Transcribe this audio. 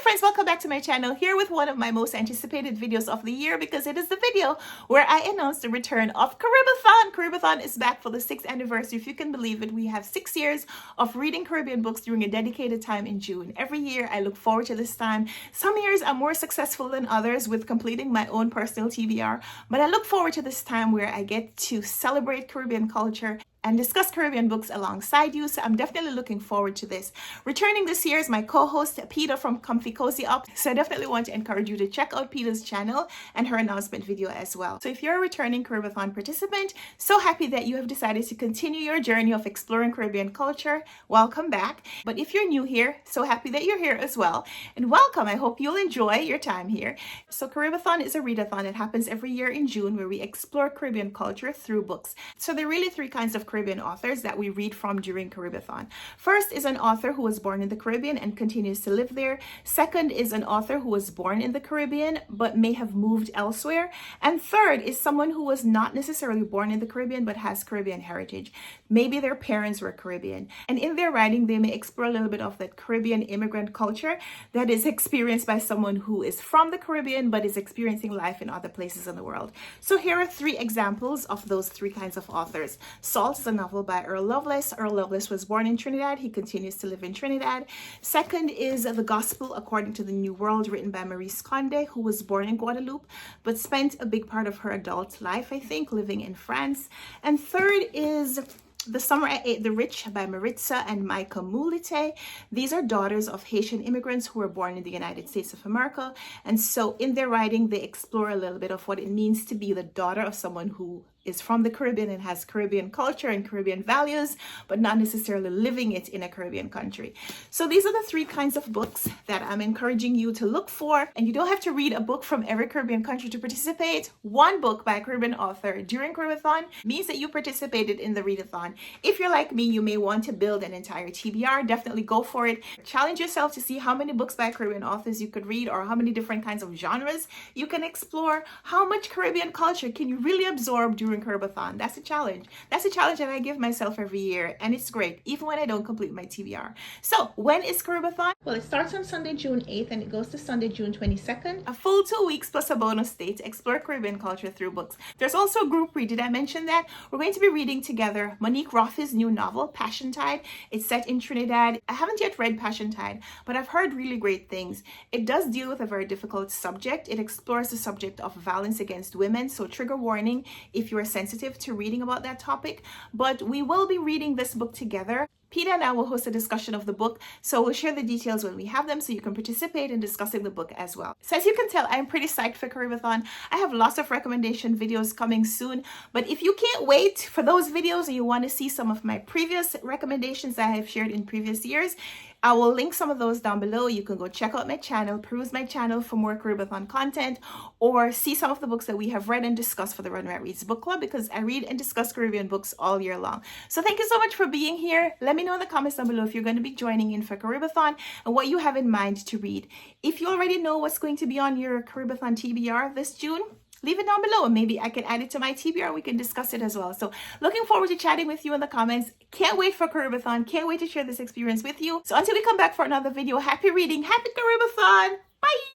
friends, welcome back to my channel, here with one of my most anticipated videos of the year, because it is the video where I announced the return of CaribAthon. CaribAthon is back for the 6th anniversary. If you can believe it, we have 6 years of reading Caribbean books during a dedicated time in June. Every year I look forward to this time. Some years I'm more successful than others with completing my own personal TBR, but I look forward to this time where I get to celebrate Caribbean culture and discuss Caribbean books alongside you. So I'm definitely looking forward to this. Returning this year is my co-host Peter from Comfy Cozy Up. So I definitely want to encourage you to check out Peter's channel and her announcement video as well. So if you're a returning CaribAthon participant, so happy that you have decided to continue your journey of exploring Caribbean culture. Welcome back. But if you're new here, so happy that you're here as well. And welcome. I hope you'll enjoy your time here. So CaribAthon is a readathon that happens every year in June where we explore Caribbean culture through books. So there are really 3 kinds of Caribbean authors that we read from during CaribAthon. First is an author who was born in the Caribbean and continues to live there. Second is an author who was born in the Caribbean but may have moved elsewhere. And third is someone who was not necessarily born in the Caribbean but has Caribbean heritage. Maybe their parents were Caribbean. And in their writing, they may explore a little bit of that Caribbean immigrant culture that is experienced by someone who is from the Caribbean but is experiencing life in other places in the world. So here are 3 examples of those 3 kinds of authors. Salt is a novel by Earl Lovelace. Earl Lovelace was born in Trinidad. He continues to live in Trinidad. Second is The Gospel According to the New World, written by Maurice Condé, who was born in Guadeloupe but spent a big part of her adult life, I think, living in France. And third is The Summer I Ate the Rich by Maritza and Micah Mulite. These are daughters of Haitian immigrants who were born in the United States of America. And so in their writing, they explore a little bit of what it means to be the daughter of someone who is from the Caribbean and has Caribbean culture and Caribbean values, but not necessarily living it in a Caribbean country. So these are the 3 kinds of books that I'm encouraging you to look for. And you don't have to read a book from every Caribbean country to participate. One book by a Caribbean author during CaribAthon means that you participated in the readathon. If you're like me, you may want to build an entire TBR. Definitely go for it. Challenge yourself to see how many books by Caribbean authors you could read, or how many different kinds of genres you can explore. How much Caribbean culture can you really absorb during CaribAthon? That's a challenge. That's a challenge that I give myself every year, and it's great, even when I don't complete my TBR. So when is CaribAthon? Well, it starts on Sunday, June 8th, and it goes to Sunday, June 22nd. A full 2 weeks plus a bonus day to explore Caribbean culture through books. There's also a group read. Did I mention that? We're going to be reading together Monique Roth's new novel, Passion Tide. It's set in Trinidad. I haven't yet read Passion Tide, but I've heard really great things. It does deal with a very difficult subject. It explores the subject of violence against women, so trigger warning if you are sensitive to reading about that topic. But we will be reading this book together. Peter and I will host a discussion of the book, so we'll share the details when we have them so you can participate in discussing the book as well. So as you can tell, I'm pretty psyched for CaribAthon. I have lots of recommendation videos coming soon, but if you can't wait for those videos and you want to see some of my previous recommendations that I have shared in previous years, I will link some of those down below. You can go check out my channel, peruse my channel for more CaribAthon content, or see some of the books that we have read and discussed for the Runwright Reads book club, because I read and discuss Caribbean books all year long. So thank you so much for being here. Let me know in the comments down below if you're going to be joining in for CaribAthon and what you have in mind to read. If you already know what's going to be on your CaribAthon TBR this June, leave it down below and maybe I can add it to my TBR and we can discuss it as well. So looking forward to chatting with you in the comments. Can't wait for CaribAthon. Can't wait to share this experience with you. So until we come back for another video, happy reading, happy CaribAthon. Bye.